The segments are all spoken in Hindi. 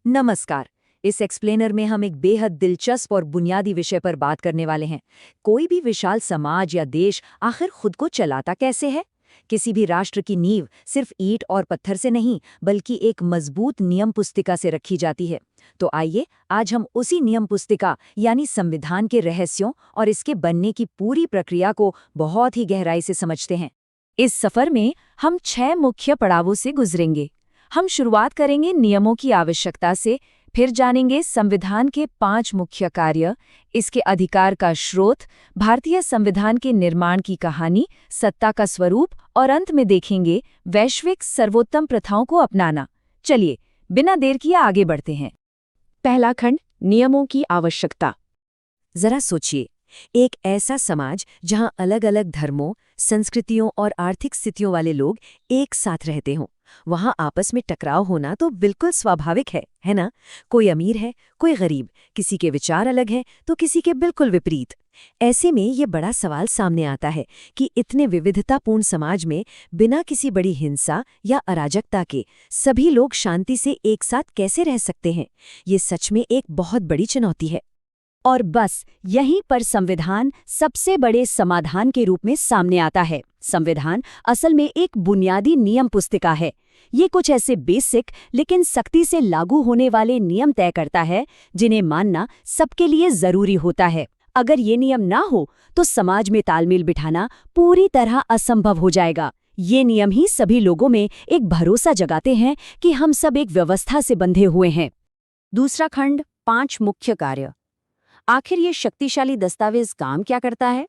नमस्कार। इस एक्सप्लेनर में हम एक बेहद दिलचस्प और बुनियादी विषय पर बात करने वाले हैं। कोई भी विशाल समाज या देश आखिर खुद को चलाता कैसे है? किसी भी राष्ट्र की नींव सिर्फ ईंट और पत्थर से नहीं, बल्कि एक मजबूत नियम पुस्तिका से रखी जाती है। तो आइए आज हम उसी नियम पुस्तिका यानी संविधान के रहस्यों और इसके बनने की पूरी प्रक्रिया को बहुत ही गहराई से समझते हैं। इस सफर में हम 6 मुख्य पड़ावों से गुजरेंगे। हम शुरुआत करेंगे नियमों की आवश्यकता से, फिर जानेंगे संविधान के 5 मुख्य कार्य, इसके अधिकार का स्रोत, भारतीय संविधान के निर्माण की कहानी, सत्ता का स्वरूप और अंत में देखेंगे वैश्विक सर्वोत्तम प्रथाओं को अपनाना। चलिए बिना देर किए आगे बढ़ते हैं। पहला खंड, नियमों की आवश्यकता। जरा सोचिए, एक ऐसा समाज जहां अलग-अलग धर्मों, संस्कृतियों और आर्थिक स्थितियों वाले लोग एक साथ रहते हों, वहां आपस में टकराव होना तो बिल्कुल स्वाभाविक है ना? कोई अमीर है, कोई गरीब, किसी के विचार अलग हैं तो किसी के बिल्कुल विपरीत। ऐसे में ये बड़ा सवाल सामने आता है कि इतने विविधतापूर्ण समाज में बिना किसी बड़ी हिंसा या अराजकता के सभी लोग शांति से एक साथ कैसे रह सकते हैं? ये सच में एक बहुत बड़ी चुनौती है। और बस यहीं पर संविधान सबसे बड़े समाधान के रूप में सामने आता है। संविधान असल में एक बुनियादी नियम पुस्तिका है। ये कुछ ऐसे बेसिक लेकिन सख्ती से लागू होने वाले नियम तय करता है जिन्हें मानना सबके लिए जरूरी होता है। अगर ये नियम ना हो तो समाज में तालमेल बिठाना पूरी तरह असंभव हो जाएगा। ये नियम ही सभी लोगों में एक भरोसा जगाते हैं कि हम सब एक व्यवस्था से बंधे हुए हैं। दूसरा खंड, 5 मुख्य कार्य। आखिर ये शक्तिशाली दस्तावेज काम क्या करता है?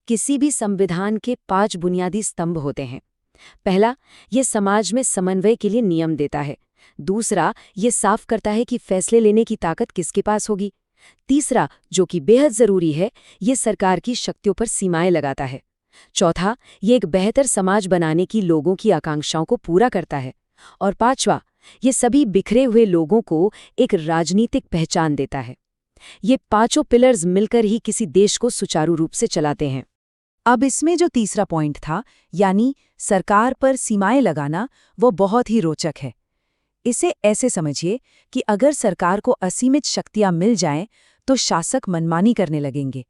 किसी भी संविधान के 5 बुनियादी स्तंभ होते हैं। पहला, ये समाज में समन्वय के लिए नियम देता है। दूसरा, ये साफ करता है कि फैसले लेने की ताकत किसके पास होगी। तीसरा, जो कि बेहद जरूरी है, ये सरकार की शक्तियों पर सीमाएं लगाता है। चौथा, ये एक बेहतर समाज बनाने की लोगों की आकांक्षाओं को पूरा करता है। और पांचवा, ये सभी बिखरे हुए लोगों को एक राजनीतिक पहचान देता है। ये 5 पिलर्स मिलकर ही किसी देश को सुचारू रूप से चलाते हैं। अब इसमें जो तीसरा पॉइंट था, यानी सरकार पर सीमाएं लगाना, वो बहुत ही रोचक है। इसे ऐसे समझिए कि अगर सरकार को असीमित शक्तियां मिल जाएं, तो शासक मनमानी करने लगेंगे।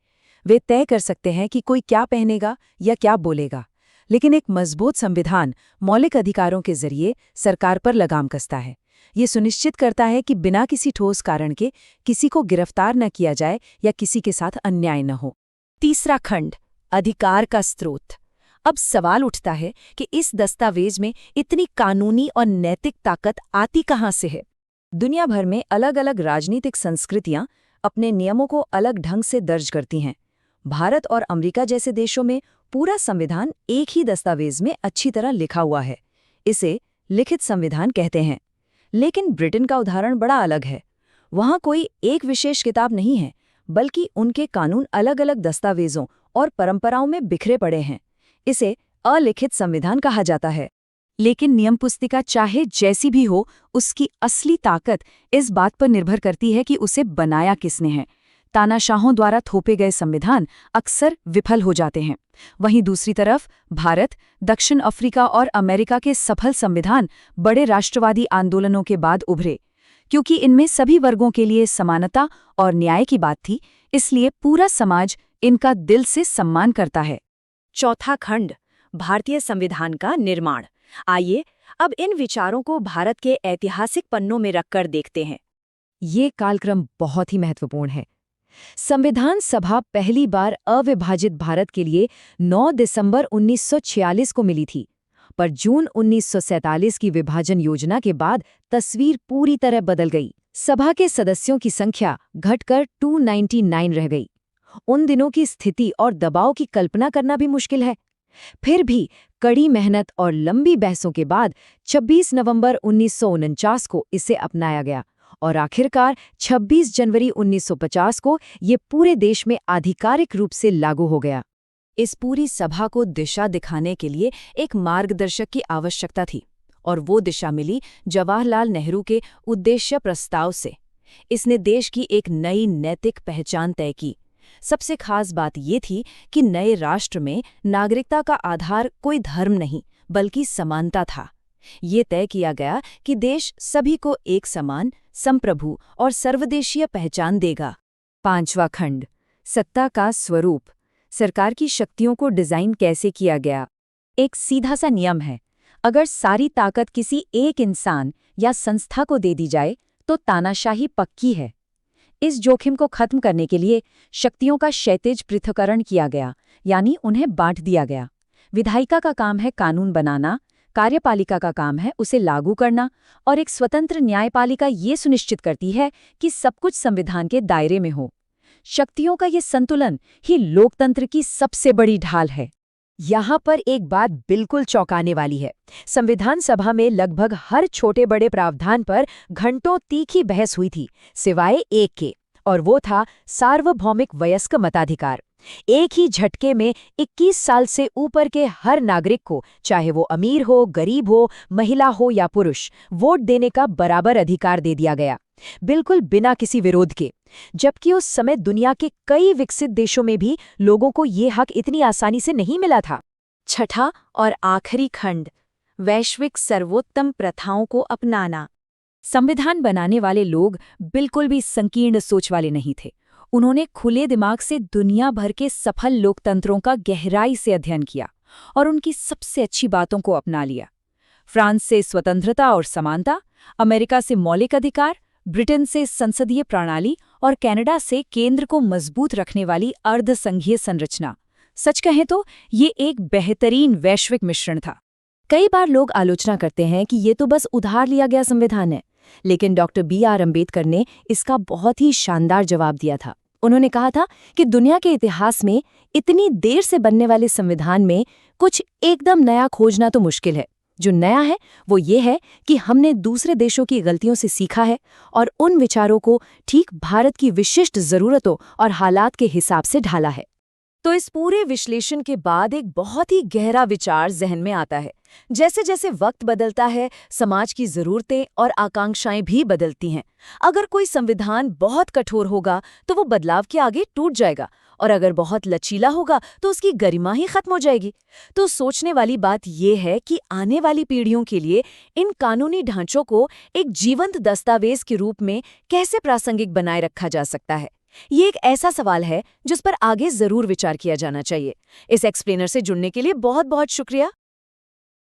वे तय कर सकते हैं कि कोई क्या पहनेगा या क्या बोलेगा। लेकिन एक मजबूत संविधान मौलिक अधिकारों के जरिए सरकार पर लगाम कसता है। ये सुनिश्चित करता है कि बिना किसी ठोस कारण के किसी को गिरफ्तार न किया जाए या किसी के साथ अन्याय न हो। तीसरा खंड, अधिकार का स्रोत। अब सवाल उठता है कि इस दस्तावेज में इतनी कानूनी और नैतिक ताकत आती कहां से है? दुनिया भर में अलग अलग राजनीतिक संस्कृतियां अपने नियमों को अलग ढंग से दर्ज करती हैं। भारत और अमेरिका जैसे देशों में पूरा संविधान एक ही दस्तावेज में अच्छी तरह लिखा हुआ है। इसे लिखित संविधान कहते हैं। लेकिन ब्रिटेन का उदाहरण बड़ा अलग है। वहां कोई एक विशेष किताब नहीं है, बल्कि उनके कानून अलग-अलग दस्तावेजों और परंपराओं में बिखरे पड़े हैं। इसे अलिखित संविधान कहा जाता है। लेकिन नियम पुस्तिका चाहे जैसी भी हो, उसकी असली ताकत इस बात पर निर्भर करती है कि उसे बनाया किसने है। तानाशाहों द्वारा थोपे गए संविधान अक्सर विफल हो जाते हैं। वहीं दूसरी तरफ भारत, दक्षिण अफ्रीका और अमेरिका के सफल संविधान बड़े राष्ट्रवादी आंदोलनों के बाद उभरे। क्योंकि इनमें सभी वर्गों के लिए समानता और न्याय की बात थी, इसलिए पूरा समाज इनका दिल से सम्मान करता है। चौथा खंड, भारतीय संविधान का निर्माण। आइए अब इन विचारों को भारत के ऐतिहासिक पन्नों में रखकर देखते हैं। ये कालक्रम बहुत ही महत्वपूर्ण है। संविधान सभा पहली बार अविभाजित भारत के लिए 9 दिसंबर 1946 को मिली थी, पर जून 1947 की विभाजन योजना के बाद तस्वीर पूरी तरह बदल गई। सभा के सदस्यों की संख्या घटकर 299 रह गई। उन दिनों की स्थिति और दबाव की कल्पना करना भी मुश्किल है। फिर भी कड़ी मेहनत और लंबी बहसों के बाद 26 नवंबर 1949 को इसे अपनाया गया और आखिरकार 26 जनवरी 1950 को ये पूरे देश में आधिकारिक रूप से लागू हो गया। इस पूरी सभा को दिशा दिखाने के लिए एक मार्गदर्शक की आवश्यकता थी, और वो दिशा मिली जवाहरलाल नेहरू के उद्देश्य प्रस्ताव से। इसने देश की एक नई नैतिक पहचान तय की। सबसे खास बात ये थी कि नए राष्ट्र में नागरिकता का आधार कोई धर्म नहीं, बल्कि समानता था। ये तय किया गया कि देश सभी को एक समान संप्रभु और सर्वदेशीय पहचान देगा। 5वां खंड, सत्ता का स्वरूप। सरकार की शक्तियों को डिजाइन कैसे किया गया। एक सीधा सा नियम है, अगर सारी ताकत किसी एक इंसान या संस्था को दे दी जाए तो तानाशाही पक्की है। इस जोखिम को खत्म करने के लिए शक्तियों का क्षैतिज पृथक्करण किया गया, यानी उन्हें बांट दिया गया। विधायिका का काम है कानून बनाना, कार्यपालिका का काम है उसे लागू करना, और एक स्वतंत्र न्यायपालिका ये सुनिश्चित करती है कि सब कुछ संविधान के दायरे में हो। शक्तियों का ये संतुलन ही लोकतंत्र की सबसे बड़ी ढाल है। यहाँ पर एक बात बिल्कुल चौंकाने वाली है। संविधान सभा में लगभग हर छोटे बड़े प्रावधान पर घंटों तीखी बहस हुई थी, सिवाय एक के, और वो था सार्वभौमिक वयस्क मताधिकार। एक ही झटके में 21 साल से ऊपर के हर नागरिक को, चाहे वो अमीर हो, गरीब हो, महिला हो या पुरुष, वोट देने का बराबर अधिकार दे दिया गया, बिल्कुल बिना किसी विरोध के। जबकि उस समय दुनिया के कई विकसित देशों में भी लोगों को ये हक इतनी आसानी से नहीं मिला था। 6ठा और आखिरी खंड, वैश्विक सर्वोत्तम प्रथाओं को अपनाना। संविधान बनाने वाले लोग बिल्कुल भी संकीर्ण सोच वाले नहीं थे। उन्होंने खुले दिमाग से दुनिया भर के सफल लोकतंत्रों का गहराई से अध्ययन किया और उनकी सबसे अच्छी बातों को अपना लिया। फ्रांस से स्वतंत्रता और समानता, अमेरिका से मौलिक अधिकार, ब्रिटेन से संसदीय प्रणाली और कनाडा से केंद्र को मजबूत रखने वाली अर्धसंघीय संरचना। सच कहें तो ये एक बेहतरीन वैश्विक मिश्रण था। कई बार लोग आलोचना करते हैं कि ये तो बस उधार लिया गया संविधान है, लेकिन डॉक्टर B.R. अम्बेडकर ने इसका बहुत ही शानदार जवाब दिया था। उन्होंने कहा था कि दुनिया के इतिहास में इतनी देर से बनने वाले संविधान में कुछ एकदम नया खोजना तो मुश्किल है। जो नया है वो ये है कि हमने दूसरे देशों की गलतियों से सीखा है और उन विचारों को ठीक भारत की विशिष्ट ज़रूरतों और हालात के हिसाब से ढाला है। तो इस पूरे विश्लेषण के बाद एक बहुत ही गहरा विचार जहन में आता है। जैसे जैसे वक्त बदलता है, समाज की ज़रूरतें और आकांक्षाएं भी बदलती हैं। अगर कोई संविधान बहुत कठोर होगा तो वो बदलाव के आगे टूट जाएगा, और अगर बहुत लचीला होगा तो उसकी गरिमा ही खत्म हो जाएगी। तो सोचने वाली बात यह है कि आने वाली पीढ़ियों के लिए इन कानूनी ढांचों को एक जीवंत दस्तावेज के रूप में कैसे प्रासंगिक बनाए रखा जा सकता है। ये एक ऐसा सवाल है जिस पर आगे जरूर विचार किया जाना चाहिए। इस एक्सप्लेनर से जुड़ने के लिए बहुत बहुत शुक्रिया।